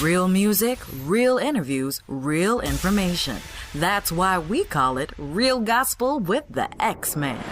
Real music, real interviews, real information. That's why we call it Real Gospel with the X-Man.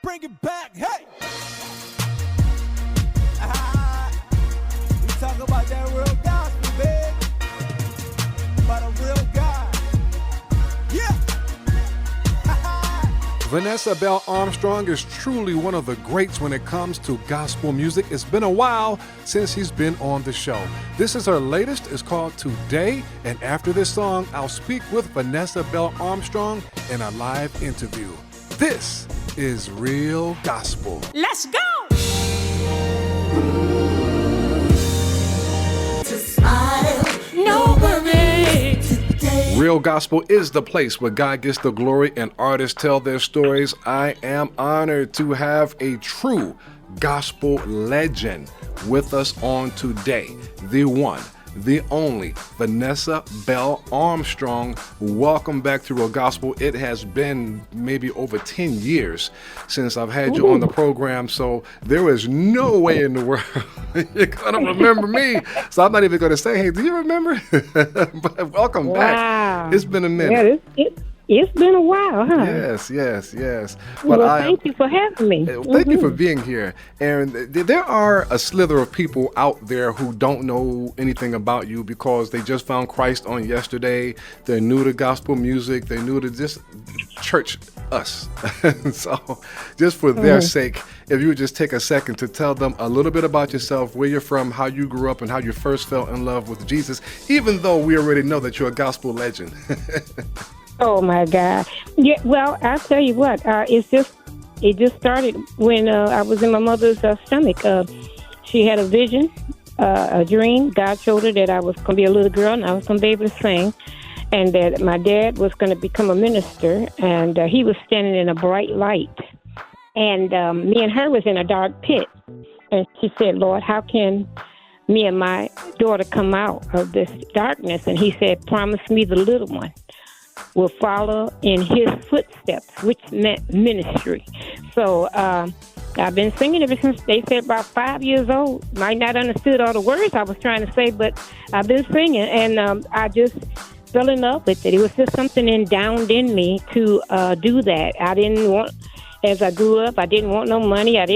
Bring it back, hey! We talk about that real gospel, baby. About a real God. Yeah! Vanessa Bell Armstrong is truly one of the greats when it comes to gospel music. It's been a while since he's been on the show. This is her latest. It's called Today. And after this song, I'll speak with Vanessa Bell Armstrong in a live interview. This is Real Gospel. Let's go! No worry. Real Gospel is the place where God gets the glory and artists tell their stories. I am honored to have a true gospel legend with us on today. The one, the only, Vanessa Bell Armstrong. Welcome back to Real Gospel. It has been maybe over 10 years since I've had you on the program, so there is no way in the world you're going to remember me. So I'm not even going to say, hey, do you remember? But welcome back. It's been a minute. Yeah, it's been a while, huh? Yes. But thank you for having me. Thank you for being here. And there are a slither of people out there who don't know anything about you because they just found Christ on yesterday. They're new to gospel music. They're new to just church us. So just for their sake, if you would just take a second to tell them a little bit about yourself, where you're from, how you grew up, and how you first fell in love with Jesus, even though we already know that you're a gospel legend. Oh my God! Yeah, well, I'll tell you what. It just started when I was in my mother's stomach. She had a vision, a dream. God showed her that I was going to be a little girl and I was going to be able to sing, and that my dad was going to become a minister. And he was standing in a bright light, and me and her was in a dark pit. And she said, "Lord, how can me and my daughter come out of this darkness?" And he said, "Promise me the little one will follow in his footsteps," which meant ministry. So I've been singing ever since they said about 5 years old. Might not understood all the words I was trying to say, but I've been singing, and I just fell in love with it. It was just something endowed in me to do that. I didn't want, as I grew up, I didn't want no money. I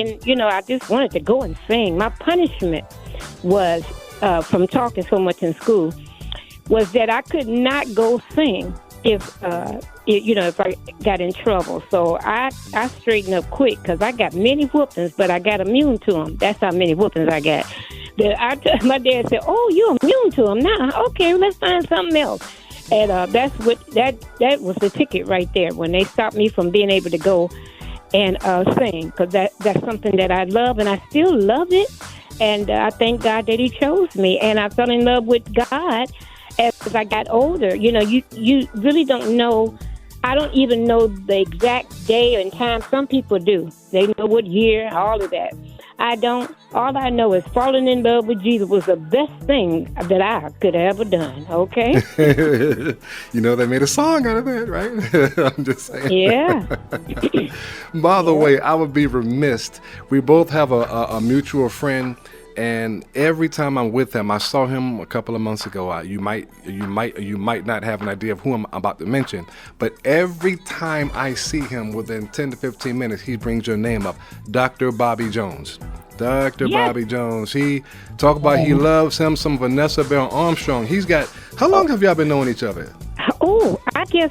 just wanted to go and sing. My punishment was, from talking so much in school, was that I could not go sing if I got in trouble. So I straightened up quick because I got many whoopings, but I got immune to them. That's how many whoopings I got. My dad said, "Oh, you're immune to them now? Okay, let's find something else." And that's what that was the ticket right there when they stopped me from being able to go and sing, because that's something that I love and I still love it. And I thank God that He chose me, and I fell in love with God as I got older. You really don't know. I don't even know the exact day and time. Some people do. They know what year, all of that. I don't. All I know is falling in love with Jesus was the best thing that I could have ever done, okay? They made a song out of that, right? I'm just saying. Yeah. By the way, I would be remiss. We both have a mutual friend. And every time I'm with him, I saw him a couple of months ago. You might not have an idea of who I'm about to mention, but every time I see him, within 10 to 15 minutes, he brings your name up, Dr. Bobby Jones. Dr. Yes. Bobby Jones. He talk about he loves him some Vanessa Bell Armstrong. He's got. How long have y'all been knowing each other? Oh, I guess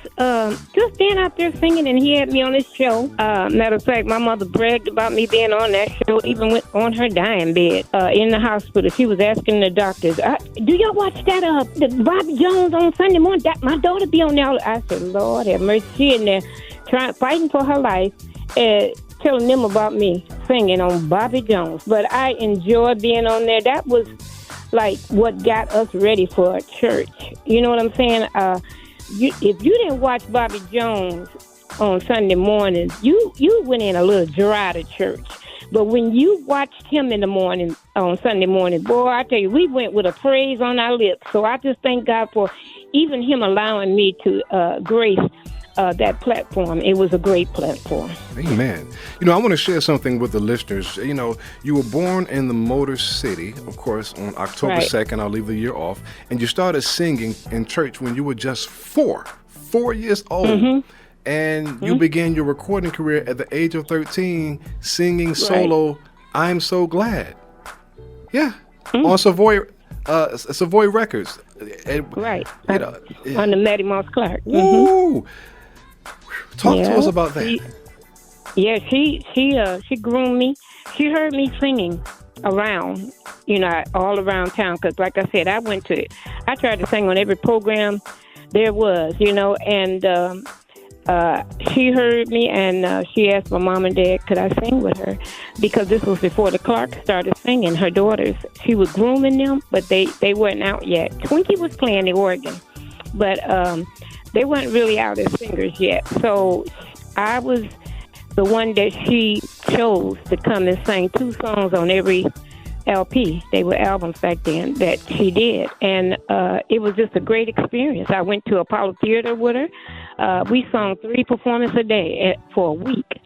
just being out there singing, and he had me on his show. Matter of fact, my mother bragged about me being on that show, even on her dying bed in the hospital. She was asking the doctors, "Do y'all watch that the Bobby Jones on Sunday morning? My daughter be on there." I said, "Lord have mercy." She in there fighting for her life, telling them about me singing on Bobby Jones. But I enjoyed being on there. That was like what got us ready for a church. You know what I'm saying? If you didn't watch Bobby Jones on Sunday mornings, you went in a little dry to church. But when you watched him in the morning, on Sunday morning, boy, I tell you, we went with a praise on our lips. So I just thank God for even him allowing me to grace that platform. It was a great platform. Amen. You know, I want to share something with the listeners. You know, you were born in the Motor City, of course, on October 2nd. I'll leave the year off. And you started singing in church when you were just 4 years old. Mm-hmm. And you began your recording career at the age of 13, singing solo, "I'm So Glad." Yeah. On Savoy Records. Right. You know, on the Matty Moss Clark. Ooh. Talk to us about that. She groomed me. She heard me singing around, all around town. Because, like I said, I tried to sing on every program there was, and she heard me, and she asked my mom and dad, could I sing with her? Because this was before the Clark started singing. Her daughters, she was grooming them, but they weren't out yet. Twinkie was playing the organ, but they weren't really out as singers yet. So I was the one that she chose to come and sing 2 songs on every LP. They were albums back then that she did. And it was just a great experience. I went to Apollo Theater with her. We sung 3 performances a day for a week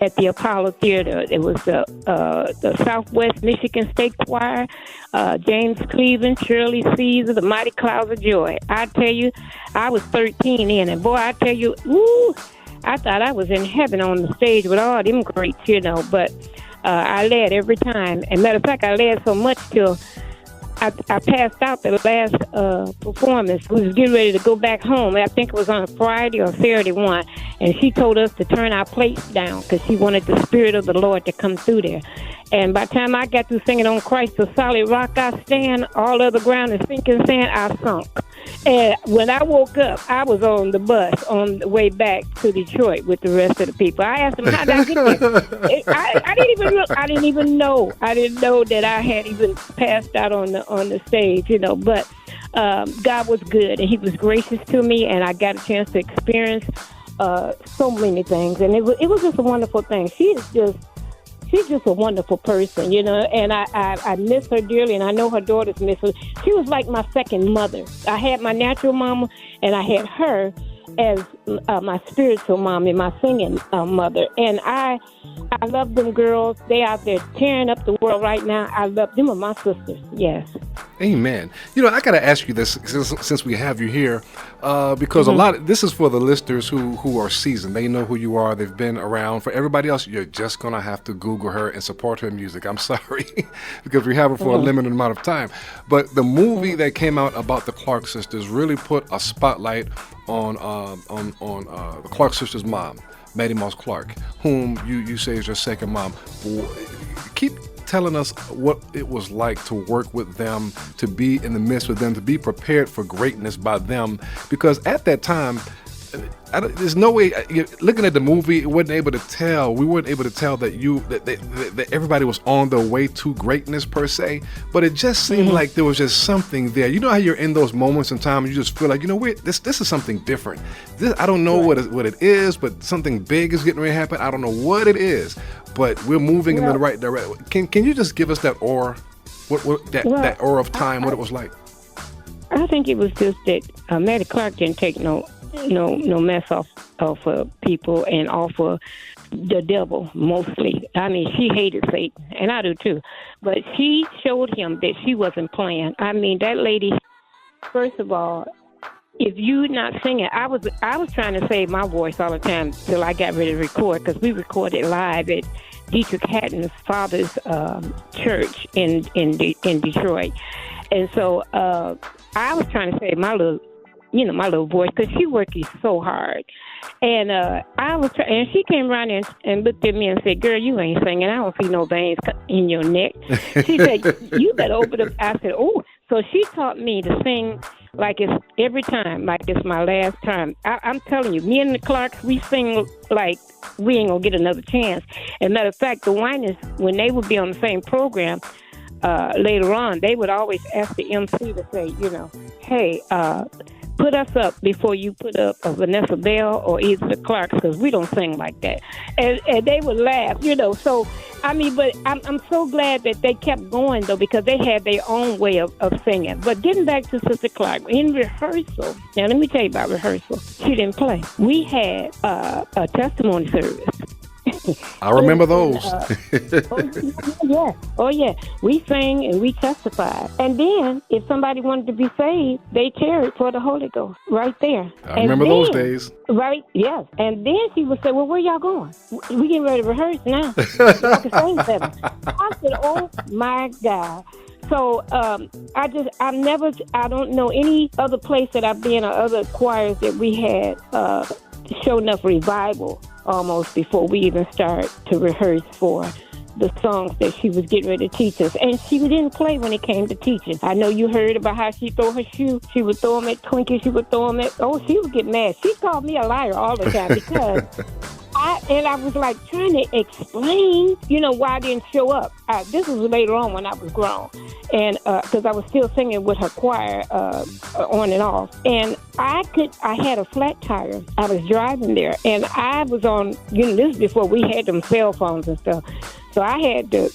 at the Apollo Theater. It was the Southwest Michigan State Choir, James Cleveland, Shirley Caesar, the Mighty Clouds of Joy. I tell you, I was 13 in, and boy, I tell you, I thought I was in heaven on the stage with all them greats, but I led every time. And matter of fact, I led so much till I passed out the last performance. We was getting ready to go back home. I think it was on a Friday or Saturday one. And she told us to turn our plates down because she wanted the Spirit of the Lord to come through there. And by the time I got through singing "On Christ the Solid Rock I Stand, all other ground is sinking sand," I sunk. And when I woke up, I was on the bus on the way back to Detroit with the rest of the people. I asked them, how did I get there? I didn't even know. I didn't know that I had even passed out on the stage, But God was good, and He was gracious to me, and I got a chance to experience so many things, and it was just a wonderful thing. She's just a wonderful person, and I miss her dearly, and I know her daughters miss her. She was like my second mother. I had my natural mama, and I had her as my spiritual mom and my singing mother. And I love them girls. They out there tearing up the world right now. I love them. Are my sisters. Yes. Amen. I got to ask you this since we have you here, because this is for the listeners who are seasoned. They know who you are. They've been around. For everybody else, you're just going to have to Google her and support her music. I'm sorry, because we have her for a limited amount of time. But the movie that came out about the Clark sisters really put a spotlight on the Clark sisters' mom, Matty Moss Clark, whom you say is your second mom. Keep telling us what it was like to work with them, to be in the midst with them, to be prepared for greatness by them, because at that time, there's no way. Looking at the movie, we weren't able to tell that everybody was on their way to greatness per se, but it just seemed like there was just something there. You know how you're in those moments in time, you just feel like, this is something different. I don't know what it is, but something big is getting ready to happen. I don't know what it is, but we're moving in the right direction. Can you just give us that aura, that aura of time, what it was like? I think it was just that Matty Clark didn't take no mess off of people and off of the devil, mostly. I mean, she hated Satan, and I do too. But she showed him that she wasn't playing. I mean, that lady, first of all, if you not singing, I was trying to save my voice all the time till I got ready to record, because we recorded live at Dietrich Hatton's father's church in Detroit. And so I was trying to save my little my little voice, because she working so hard. And and she came around and looked at me and said, "Girl, you ain't singing. I don't see no veins in your neck." She said, "You better open up." I said, "Oh." So she taught me to sing like it's every time, like it's my last time. I'm telling you, me and the Clarks, we sing like we ain't gonna get another chance. As a matter of fact, the Winans, when they would be on the same program later on, they would always ask the MC to say, "Hey, put us up before you put up a Vanessa Bell or either the Clarks, because we don't sing like that." And they would laugh, So, but I'm so glad that they kept going, though, because they had their own way of singing. But getting back to Sister Clark, in rehearsal, now let me tell you about rehearsal. She didn't play. We had a testimony service. I remember those. Oh yeah. We sang and we testified. And then, if somebody wanted to be saved, they tarried for the Holy Ghost right there. I remember those days. Right, yes. And then she would say, "Well, where y'all going? We getting ready to rehearse now. Y'all can sing better." I said, "Oh my God." So I don't know any other place that I've been or other choirs that we had show enough revival almost before we even start to rehearse for the songs that she was getting ready to teach us. And she didn't play when it came to teaching. I know you heard about how she throw her shoe. She would throw them at Twinkie. She would throw them at... Oh, she would get mad. She called me a liar all the time because... I was like trying to explain, why I didn't show up. This was later on when I was grown, and because I was still singing with her choir on and off. And I had a flat tire. I was driving there, and I was on. This is before we had them cell phones and stuff. So I had to,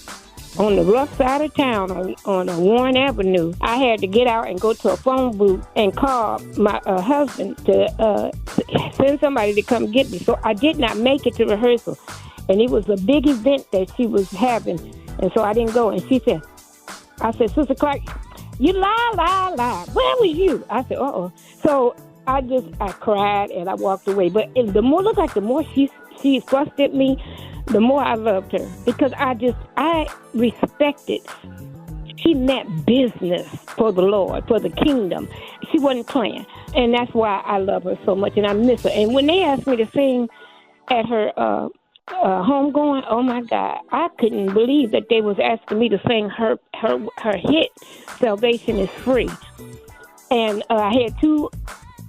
on the rough side of town on Warren Avenue, I had to get out and go to a phone booth and call my husband to send somebody to come get me. So I did not make it to rehearsal. And it was a big event that she was having. And so I didn't go. And I said, "Sister Clark, you lie. Where was you?" I said, "Uh-oh." So I cried and I walked away. But the more she fussed at me, the more I loved her, because I respected. She meant business for the Lord, for the kingdom. She wasn't playing. And that's why I love her so much, and I miss her. And when they asked me to sing at her homegoing, oh my God, I couldn't believe that they was asking me to sing her hit, "Salvation is Free." And I had two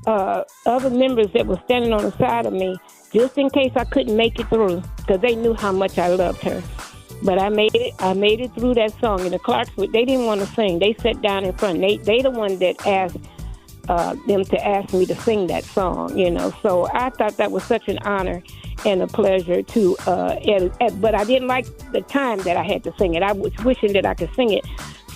other members that were standing on the side of me, just in case I couldn't make it through, because they knew how much I loved her. But I made it through that song. And the Clarks, they didn't want to sing. They sat down in front. They the one that asked them to ask me to sing that song, So I thought that was such an honor and a pleasure to. But I didn't like the time that I had to sing it. I was wishing that I could sing it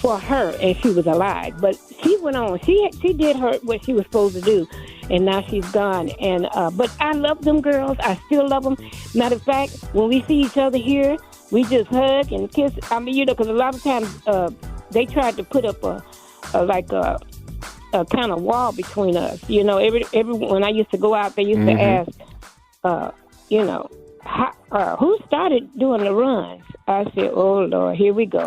for her and she was alive. But she went on. She did what she was supposed to do. And now she's gone. And but I love them girls. I still love them. Matter of fact, when we see each other here, we just hug and kiss. Because a lot of times they tried to put up a kind of wall between us. Every when I used to go out, they used to ask, who started doing the runs? I said, "Oh Lord, here we go."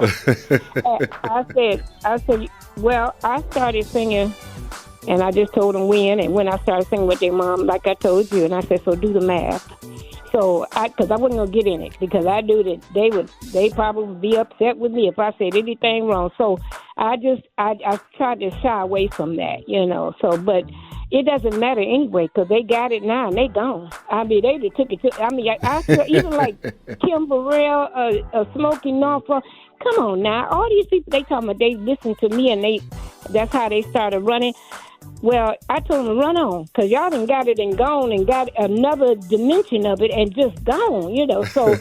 I said, well, I started singing. And I just told them when. And when I started singing with their mom, like I told you, and I said, so do the math. So, because I wasn't going to get in it, because I knew that they probably would be upset with me if I said anything wrong. So I tried to shy away from that, So, but it doesn't matter anyway, because they got it now and they gone. They just took it to, I feel even like Kim Burrell, Smokey Norfolk. Come on now. All these people, they talking about they listen to me and that's how they started running. Well, I told them to run on, because y'all done got it and gone and got another dimension of it and just gone, So,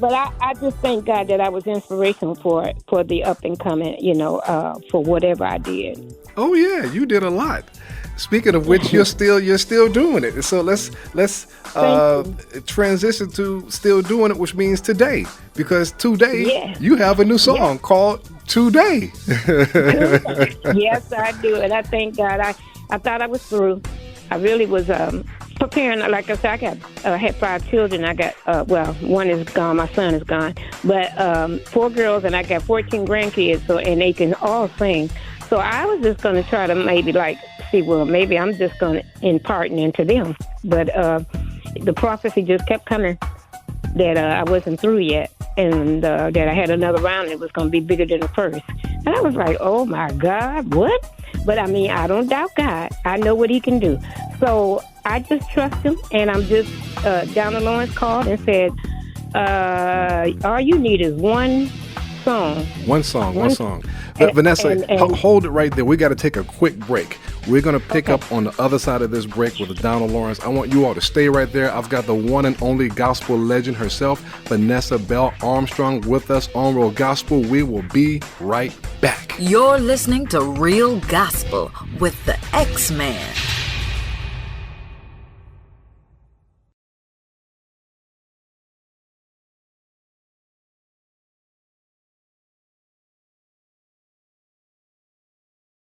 but I just thank God that I was inspirational for the up and coming, for whatever I did. Oh yeah, you did a lot. Speaking of which, you're still doing it. So let's transition to still doing it, which means today, because today you have a new song called Today. Yes, I do, and I thank God. I thought I was through. I really was preparing. Like I said, I had 5 children. I got one is gone. My son is gone, but 4 girls, and I got 14 grandkids. So, and they can all sing. So I was just going to try to maybe see, well, maybe I'm just going to impart into them. But the prophecy just kept coming that I wasn't through yet, and that I had another round that was going to be bigger than the first. And I was like, oh, my God, what? But, I mean, I don't doubt God. I know what he can do. So I just trust him, and I'm just, Donna Lawrence called and said, all you need is one song. One song. Vanessa, hold it right there. We got to take a quick break. We're going to pick up on the other side of this break with Donna Lawrence. I want you all to stay right there. I've got the one and only gospel legend herself, Vanessa Bell Armstrong, with us on Real Gospel. We will be right back. You're listening to Real Gospel with the X-Man.